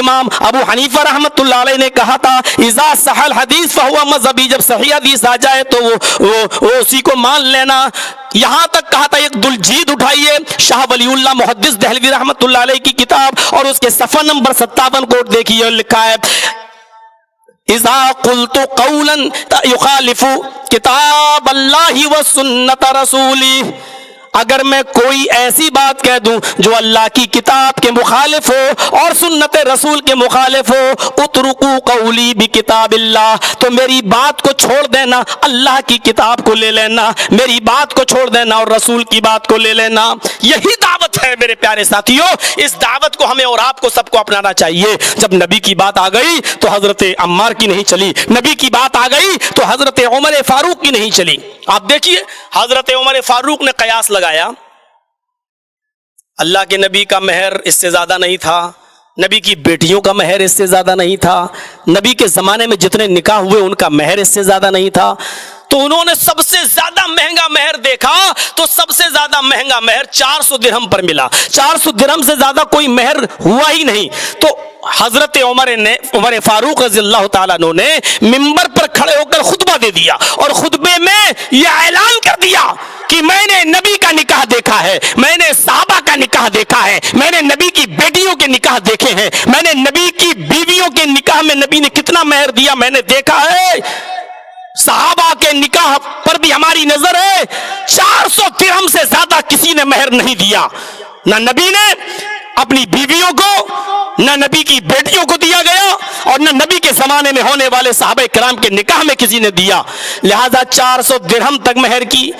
امام ابو حنیفہ رحمۃ اللہ علیہ نے کہا تھا اذا صح الحدیث فہو مذہبی، جب صحیح حدیث آ جائے تو وہ اسی کو مان لینا۔ یہاں تک کہا تھا ایک دلجید اٹھائیے، شاہ ولی اللہ محدث دہلوی رحمۃ اللہ علیہ کی کتاب اور اس کے صفحہ نمبر 57 کو دیکھیے، لکھا ہے اذا قلت قولا یخالف کتاب اللہ و سنت رسولی، اگر میں کوئی ایسی بات کہہ دوں جو اللہ کی کتاب کے مخالف ہو اور سنت رسول کے مخالف ہو، اترکو قولی بکتاب اللہ، تو میری بات کو چھوڑ دینا، اللہ کی کتاب کو لے لینا، میری بات کو چھوڑ دینا اور رسول کی بات کو لے لینا۔ یہی دعوت ہے میرے پیارے ساتھیوں، اس دعوت کو ہمیں اور آپ کو سب کو اپنانا چاہیے۔ جب نبی کی بات آ گئی تو حضرت عمار کی نہیں چلی، نبی کی بات آ گئی تو حضرت عمر فاروق کی نہیں چلی۔ آپ دیکھیے حضرت عمر فاروق نے قیاس لگایا، اللہ کے نبی کا مہر اس سے زیادہ نہیں تھا، نبی کی بیٹیوں کا مہر اس سے زیادہ نہیں تھا، نبی کے زمانے میں جتنے نکاح ہوئے ان کا مہر اس سے زیادہ نہیں تھا، تو انہوں نے سب سے زیادہ مہنگا مہر دیکھا تو سب سے زیادہ مہنگا مہر 400 درہم پر ملا۔ 400 درہم سے زیادہ کوئی مہر ہوا ہی نہیں۔ تو حضرت عمر فاروق رضی اللہ تعالیٰ عنہ نے منبر پر کھڑے ہو کر خطبہ دے دیا اور خطبے میں یہ اعلان کر دیا کہ میں نے نبی کا نکاح دیکھا ہے، میں نے صحابہ کا نکاح دیکھا ہے، میں نے نبی کی بیٹیوں کے نکاح دیکھے ہیں، میں نے نبی کی بیویوں کے نکاح میں نبی نے کتنا مہر دیا میں نے دیکھا ہے، صحابہ کے نکاح پر بھی ہماری نظر ہے، 400 درہم سے زیادہ کسی نے مہر نہیں دیا، نہ نبی نے اپنی بیویوں کو، نہ نبی کی بیٹیوں کو دیا گیا اور نہ نبی کے زمانے میں ہونے والے صحابہ کرام کے نکاح میں کسی نے دیا۔ لہذا 400 درہم تک مہر کی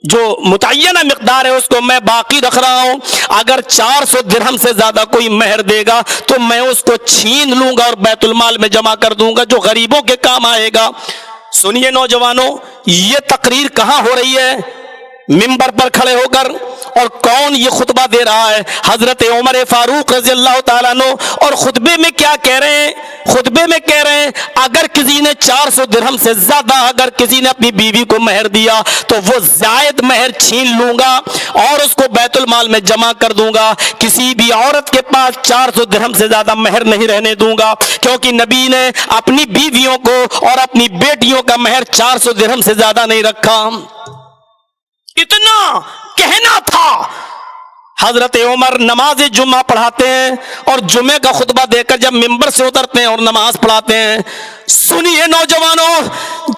جو متعینہ مقدار ہے اس کو میں باقی رکھ رہا ہوں، اگر 400 درہم سے زیادہ کوئی مہر دے گا تو میں اس کو چھین لوں گا اور بیت المال میں جمع کر دوں گا جو غریبوں کے کام آئے گا۔ سنیے نوجوانوں، یہ تقریر کہاں ہو رہی ہے؟ منبر پر کھڑے ہو کر، اور کون یہ خطبہ دے رہا ہے؟ حضرت عمر فاروق رضی اللہ تعالیٰ عنہ، اور خطبے میں کیا کہہ رہے ہیں؟ خطبے میں کہہ رہے ہیں اگر کسی نے 400 درہم سے زیادہ اگر کسی نے اپنی بیوی کو مہر دیا تو وہ زائد مہر چھین لوں گا اور اس کو بیت المال میں جمع کر دوں گا، کسی بھی عورت کے پاس 400 درہم سے زیادہ مہر نہیں رہنے دوں گا، کیونکہ نبی نے اپنی بیویوں کو اور اپنی بیٹیوں کا مہر 400 درہم سے زیادہ نہیں رکھا۔ اتنا کہنا تھا۔ حضرت عمر نماز جمعہ پڑھاتے ہیں اور جمعے کا خطبہ دے کر جب منبر سے اترتے ہیں اور نماز پڑھاتے ہیں، سنیے نوجوانوں،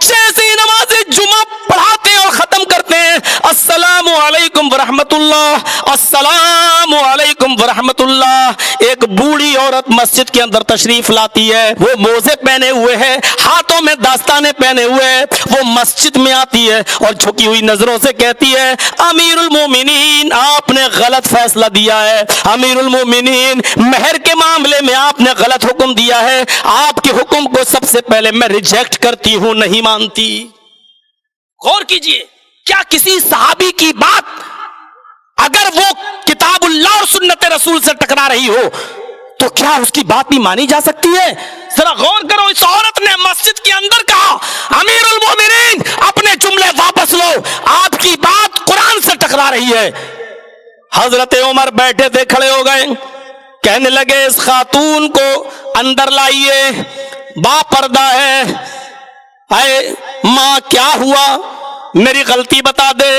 جیسے ہی نماز جمعہ پڑھاتے ہیں اور ختم کرتے ہیں السلام علیکم ورحمت اللہ، السلام علیکم ورحمت اللہ، ایک بوڑھی عورت مسجد کے اندر تشریف لاتی ہے، وہ موزے پہنے ہوئے ہے، ہاتھوں میں داستانے پہنے ہوئے، وہ مسجد میں آتی ہے اور جھکی ہوئی نظروں سے کہتی ہے امیر المومنین آپ نے غلط فیصلہ دیا ہے، امیر المومنین مہر کے معاملے میں آپ نے غلط حکم دیا ہے، آپ کے حکم کو سب سے پہلے میں ریجیکٹ کرتی ہوں، نہیں مانتی۔ غور کیجئے، کیا کسی صحابی کی بات اگر وہ کتاب اللہ اور سنت رسول سے ٹکرا رہی ہو تو کیا اس کی بات بھی مانی جا سکتی ہے؟ ذرا غور کرو، اس عورت نے مسجد کے اندر کہا امیر المومنین اپنے جملے واپس لو، آپ کی بات قرآن سے ٹکرا رہی ہے۔ حضرت عمر بیٹھے تھے، کھڑے ہو گئے، کہنے لگے اس خاتون کو اندر لائیے، با پردہ ہے، اے ماں کیا ہوا، میری غلطی بتا دے،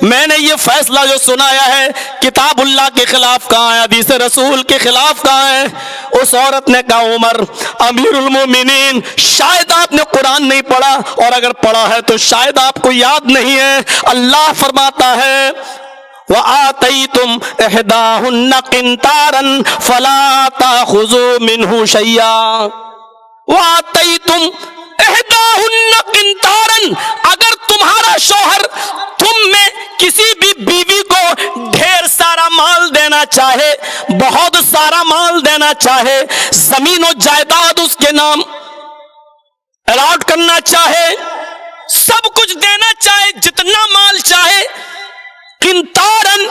میں نے یہ فیصلہ جو سنایا ہے کتاب اللہ کے خلاف کہاں ہے، حدیث رسول کے خلاف کہاں ہے؟ اس عورت نے کہا عمر امیر المومنین شاید آپ نے قرآن نہیں پڑھا، اور اگر پڑھا ہے تو شاید آپ کو یاد نہیں ہے، اللہ فرماتا ہے وَآتَيْتُمْ إِحْدَاهُنَّ قِنْطَارًا فَلَا تَأْخُذُوا مِنْهُ شَيْئًا وَآتَيْتُمْ إِحْدَاهُنَّ قِنْطَارًا، اگر تمہارا شوہر تم میں کسی بھی بیوی کو ڈھیر سارا مال دینا چاہے، بہت سارا مال دینا چاہے، زمین و جائیداد اس کے نام الاٹ کرنا چاہے، سب کچھ دینا چاہے، جتنا مال چاہے، قنطارن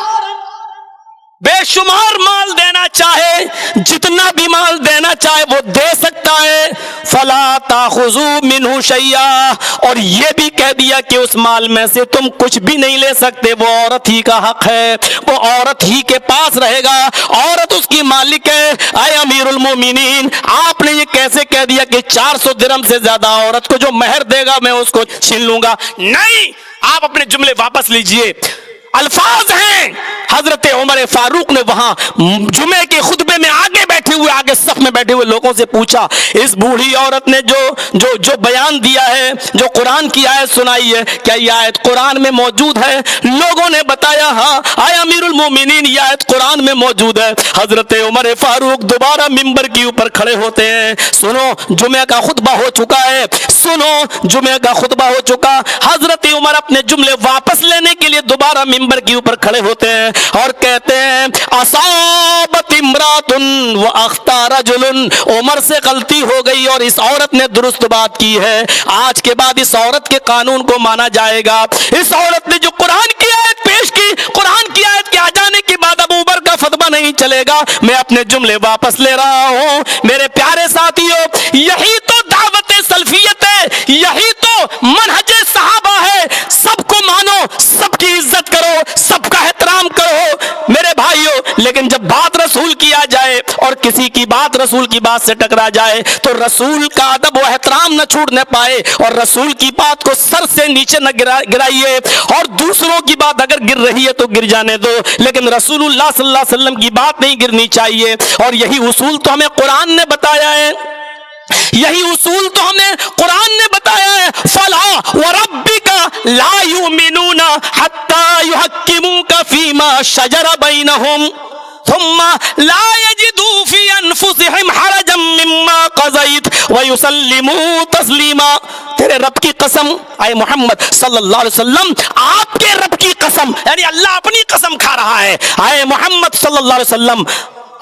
بے شمار مال دینا چاہے، جتنا بھی مال دینا چاہے وہ دے سکتا ہے، فلا تاخذوا منه شيئا، اور یہ بھی کہہ دیا کہ اس مال میں سے تم کچھ بھی نہیں لے سکتے، وہ عورت ہی کا حق ہے، وہ عورت ہی کے پاس رہے گا، عورت اس کی مالک ہے۔ اے امیر المومنین، آپ نے یہ کیسے کہہ دیا کہ 400 درہم سے زیادہ عورت کو جو مہر دے گا میں اس کو چھین لوں گا؟ نہیں، آپ اپنے جملے واپس لیجئے۔ الفاظ ہیں حضرت عمر فاروق نے وہاں جمعے کے خطبے میں آگے بیٹھے ہوئے، آگے صف میں بیٹھے ہوئے لوگوں سے پوچھا، اس بوڑھی عورت نے جو بیان دیا ہے، جو قرآن کی آیت سنائی ہے، کیا یہ آیت قرآن میں موجود ہے؟ لوگوں نے بتایا ہاں۔ اے امیر المومنین، یہ آیت قرآن میں موجود ہے۔ حضرت عمر فاروق دوبارہ ممبر کے اوپر کھڑے ہوتے ہیں، سنو جمعہ کا خطبہ ہو چکا ہے، سنو جمعہ کا خطبہ ہو چکا۔ حضرت عمر اپنے جملے واپس لینے کے لیے دوبارہ ممبر کے اوپر کھڑے ہوتے ہیں اور کہتے ہیں، اصابت امرات واخطا رجل، عمر سے غلطی ہو گئی اور اس عورت نے درست بات کی ہے، آج کے بعد اس عورت کے قانون کو مانا جائے گا۔ اس عورت نے جو قرآن کی آیت پیش کی، قرآن کی آیت کے آ جانے کے بعد اب عمر کا فتویٰ نہیں چلے گا، میں اپنے جملے واپس لے رہا ہوں۔ میرے پیارے ساتھیو، یہی تو دعوت سلفیت ہے، یہی تو منہج صحابہ ہے، سب کو مانو، سب کی عزت کرو، سب کا احترام کرو میرے بھائیو۔ لیکن جب بات رسول کی آ جائے اور کسی کی بات رسول کی بات سے ٹکرا جائے تو رسول کا ادب و احترام نہ چھوڑنے پائے، اور رسول کی بات کو سر سے نیچے نہ گرائیے، اور دوسروں کی بات اگر گر رہی ہے تو گر جانے دو، لیکن رسول اللہ صلی اللہ علیہ وسلم کی بات نہیں گرنی چاہیے۔ اور یہی اصول تو ہمیں قرآن نے بتایا ہے، یہی اصول تو ہمیں قرآن نے بتایا ہے، فَلَا وَرَبِّكَ لَا يُؤْمِنُونَ حَتَّى يُحَكِّمُوكَ فِي مَا شَجَرَ بَيْنَهُمْ ثم لا يجدوا في انفسهم حرجا مما قضيت ويسلموا تسليما۔ تیرے رب کی قسم، اے محمد صلی اللہ علیہ وسلم، آپ کے رب کی قسم، یعنی اللہ اپنی قسم کھا رہا ہے، اے محمد صلی اللہ علیہ وسلم،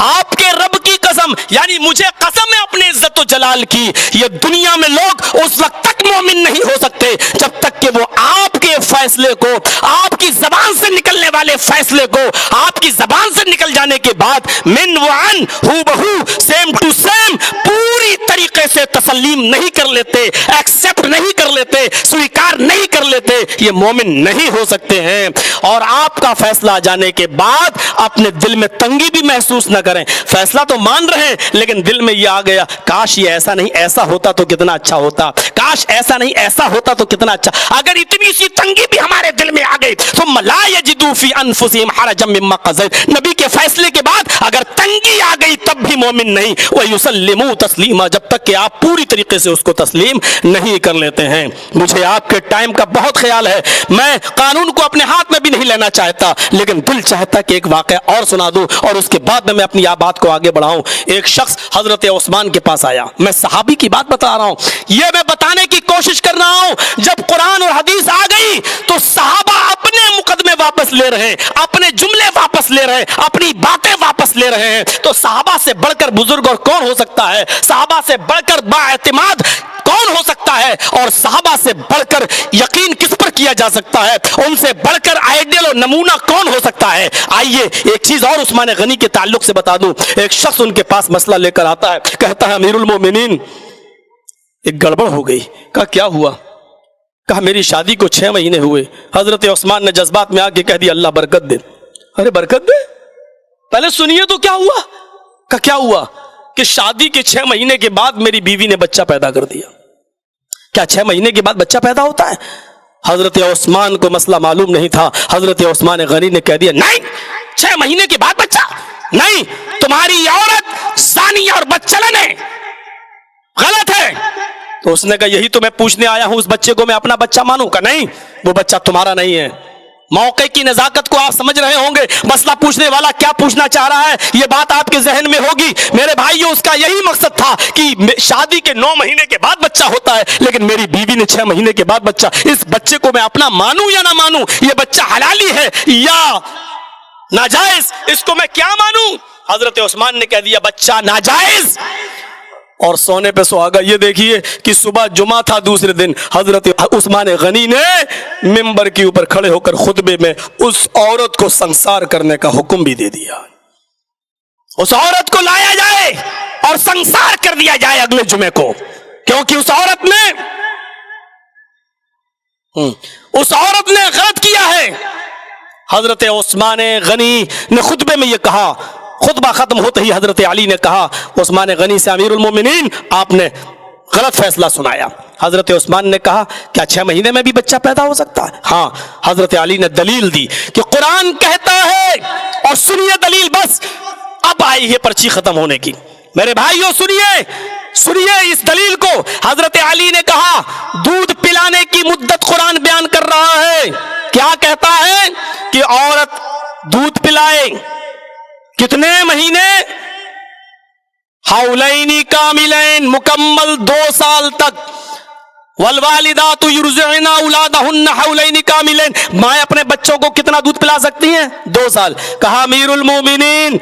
آپ کے رب کی قسم، یعنی مجھے قسم ہے اپنے عزت و جلال کی، یہ دنیا میں لوگ اس وقت تک مومن نہیں ہو سکتے جب تک کہ وہ آپ کے فیصلے کو، آپ کی زبان سے نکلنے والے فیصلے کو، آپ کی زبان سے نکل جانے کے بعد من وعن ہو بہو سیم ٹو سیم پوری طریقے سے تسلیم نہیں کر لیتے، ایکسپٹ نہیں کر لیتے، سویکار نہیں کر لیتے، یہ مومن نہیں ہو سکتے ہیں۔ اور آپ کا فیصلہ آ جانے کے بعد اپنے دل میں تنگی بھی محسوس نہ کریں، فیصلہ تو مان رہے ہیں لیکن دل میں یہ آ گیا، کاش یہ ایسا نہیں، ایسا ہوتا تو کتنا اچھا ہوتا، کاش ایسا نہیں، ایسا ہوتا تو کتنا اچھا۔ اگر اتنی سی تنگی بھی ہمارے دل میں آ گئی، ثم لا یجدوا فی انفسہم حرجا مما قضیت، نبی کے فیصلے کے بعد اگر تنگی آ گئی تب بھی مومن نہیں، ویسلموا تسلیما، جب تک کہ آپ پوری طریقے سے اس کو تسلیم نہیں کر لیتے ہیں۔ مجھے آپ کے ٹائم کا بہت خیال ہے، میں قانون کو اپنے ہاتھ میں بھی نہیں لینا چاہتا، لیکن دل چاہتا کہ ایک واقعہ اور سنا دوں اور اس کے بعد میں اپنی بات کو آگے بڑھاؤں۔ ایک شخص حضرت عثمان کے پاس آیا، میں صحابی کی بات بتا رہا ہوں، یہ میں بتانے کی کوشش کر رہا ہوں، جب قرآن اور حدیث آ گئی تو صحابہ اپنے مقدمے واپس لے رہے ہیں، اپنے جملے واپس لے رہے ہیں، اپنی باتیں واپس لے رہے ہیں۔ تو صحابہ سے بڑھ کر بزرگ اور کون ہو سکتا ہے؟ صحابہ سے بڑھ کر با اعتماد کون ہو سکتا ہے؟ اور صحابہ سے بڑھ کر یقین کس پر کیا جا سکتا ہے؟ ان سے بڑھ کر آئیڈیل اور نمونہ کون ہو سکتا ہے؟ آئیے ایک چیز اور عثمان غنی کے تعلق سے بتا دوں۔ ایک شخص ان کے پاس مسئلہ لے کر آتا ہے، کہتا ہے امیر المومنین ایک گڑبڑ ہو گئی۔ کہا کیا ہوا؟ کہا میری شادی کو 6 مہینے ہوئے۔ حضرت عثمان نے جذبات میں آ کے کہہ دیا اللہ برکت دے۔ ارے برکت دے؟ پہلے سنیے تو کیا ہوا؟ کہا کیا ہوا؟ کہ شادی کے 6 مہینے کے بعد میری بیوی نے بچہ پیدا کر دیا۔ کیا 6 مہینے کے بعد بچہ پیدا ہوتا ہے؟ حضرت عثمان کو مسئلہ معلوم نہیں تھا۔ حضرت عثمان غنی نے کہہ دیا نہیں، 6 مہینے کے بعد بچہ نہیں، تمہاری عورت زانی اور بدچلن ہے، غلط ہے۔ تو اس نے کہا یہی تو میں پوچھنے آیا ہوں، اس بچے کو میں اپنا بچہ مانوں؟ کہ نہیں، وہ بچہ تمہارا نہیں ہے۔ موقع کی نزاکت کو آپ سمجھ رہے ہوں گے، مسئلہ پوچھنے والا کیا پوچھنا چاہ رہا ہے یہ بات آپ کے ذہن میں ہوگی۔ میرے بھائیو، اس کا یہی مقصد تھا کہ شادی کے 9 مہینے کے بعد بچہ ہوتا ہے، لیکن میری بیوی نے 6 مہینے کے بعد بچہ، اس بچے کو میں اپنا مانوں یا نہ مانوں؟ یہ بچہ حلالی ہے یا ناجائز؟ اس کو میں کیا مانوں؟ حضرت عثمان نے کہہ دیا بچہ ناجائز، اور سونے پہ سہاگا۔ یہ دیکھیے کہ صبح جمعہ تھا، دوسرے دن حضرت عثمان غنی نے ممبر کے اوپر کھڑے ہو کر خطبے میں اس عورت کو سنسار کرنے کا حکم بھی دے دیا، اس عورت کو لایا جائے اور سنسار کر دیا جائے اگلے جمعے کو۔ کیونکہ اس عورت نے غلط کیا ہے۔ حضرت عثمان غنی نے خطبے میں یہ کہا، خطبہ ختم ہوتے ہی حضرت علی نے کہا عثمان غنی سے، امیر المومنین آپ نے غلط فیصلہ سنایا۔ حضرت عثمان نے کہا کیا 6 مہینے میں بھی بچہ پیدا ہو سکتا ہے؟ ہاں۔ حضرت علی نے دلیل دی کہ قرآن کہتا ہے، اور سنیے دلیل، بس اب آئی ہے پرچی ختم ہونے کی۔ میرے بھائیوں سنیے اس دلیل کو۔ حضرت علی نے کہا دودھ پلانے کی مدت قرآن بیان کر رہا ہے، کیا کہتا ہے کہ عورت دودھ پلائے کتنے مہینے؟ حولین کاملین، مکمل 2 سال تک۔ والوالدات یرضعن اولادہن حولین کاملین، مائیں اپنے بچوں کو کتنا دودھ پلا سکتی ہیں؟ 2 سال۔ کہا امیر المومنین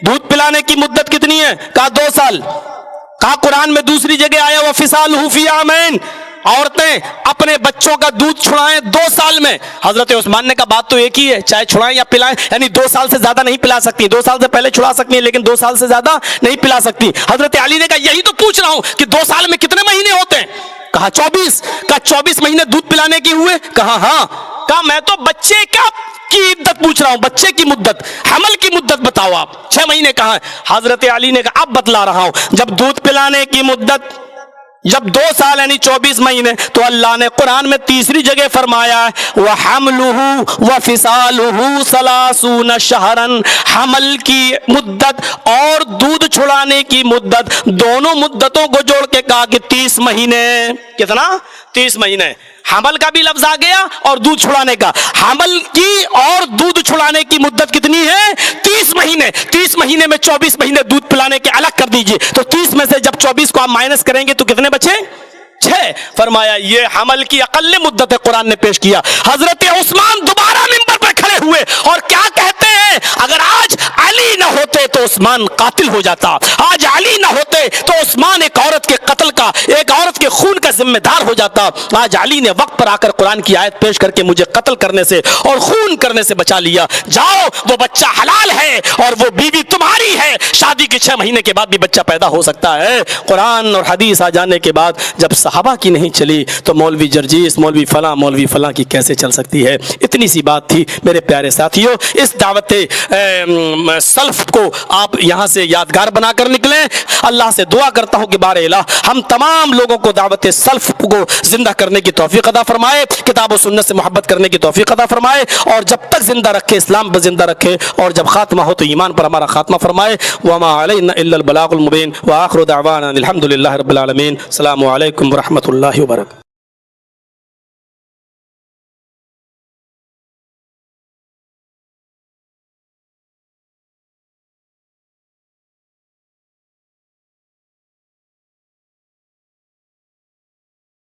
دودھ پلانے کی مدت کتنی ہے؟ کہا 2 سال۔ کہا قرآن میں دوسری جگہ آیا وفصالہ فی عامین، عورتیں اپنے بچوں کا دودھ چھڑائیں 2 سال میں۔ حضرت عثمان نے کہا بات تو ایک ہی ہے، چاہے چھڑائیں یا پلائیں، یعنی 2 سال سے زیادہ نہیں پلا سکتی، 2 سال سے پہلے چھڑا سکتی ہیں لیکن 2 سال سے زیادہ نہیں پلا سکتی۔ حضرت علی نے کہا یہی تو پوچھ رہا ہوں کہ 2 سال میں کتنے مہینے ہوتے ہیں؟ کہا 24۔ کہا 24 مہینے دودھ پلانے کی ہوئے؟ کہا ہاں۔ کہا میں تو بچے کی عدت پوچھ رہا ہوں، بچے کی مدت، حمل کی مدت بتاؤ آپ، 6 مہینے کہاں ہے؟ حضرت علی نے کہا اب بتلا رہا ہوں، جب دودھ پلانے کی مدت جب 2 سال یعنی 24 مہینے، تو اللہ نے قرآن میں تیسری جگہ فرمایا ہے وَحَمْلُهُ وَفِصَالُهُ 30 شَهْرًا، حمل کی مدت اور دودھ چھڑانے کی مدت، دونوں مدتوں کو جوڑ کے کہا کہ 30 مہینے۔ کتنا؟ 30 مہینے۔ حمل کا بھی لفظ آ گیا اور دودھ چھڑانے کا۔ حمل کی اور دودھ چھڑانے کی مدت کتنی ہے؟ 30 مہینے۔ 30 مہینے میں 24 مہینے دودھ پلانے کے الگ کر دیجئے، تو 30 میں سے جب 24 کو آپ مائنس کریں گے تو کتنے بچے؟ 6۔ فرمایا یہ حمل کی اقل مدت قرآن نے پیش کیا۔ حضرت عثمان دوبارہ منبر پر کھڑے ہوئے اور کیا کہتے ہیں؟ اگر آج علی نہ ہوتے تو عثمان قاتل ہو جاتا، آج علی نہ ہوتے تو عثمان ایک عورت کے قتل کا، ایک عورت کے خون کا ذمہ دار ہو جاتا۔ آج علی نے وقت پر آ کر قرآن کی آیت پیش کر کے مجھے قتل کرنے سے اور خون کرنے سے بچا لیا۔ جاؤ، وہ بچہ حلال ہے اور وہ بیوی تمہاری ہے، شادی کے 6 مہینے کے بعد بھی بچہ پیدا ہو سکتا ہے۔ قرآن اور حدیث آ جانے کے بعد جب صحابہ کی نہیں چلی تو مولوی جرجیس، مولوی فلاں کی کیسے چل سکتی ہے؟ اتنی سی بات تھی میرے پیارے ساتھیوں۔ اس دعوت سلف کو آپ یہاں سے یادگار بنا کر نکلیں۔ اللہ سے دعا کرتا ہوں کہ بار الہ ہم تمام لوگوں کو دعوت سلف کو زندہ کرنے کی توفیق عطا فرمائے، کتاب و سنت سے محبت کرنے کی توفیق عطا فرمائے، اور جب تک زندہ رکھے اسلام پر زندہ رکھے، اور جب خاتمہ ہو تو ایمان پر ہمارا خاتمہ فرمائے۔ وما علینا الا البلاغ المبین، وآخر دعوانا الحمد للہ رب العالمین۔ السلام علیکم ورحمۃ اللہ وبرکاتہ۔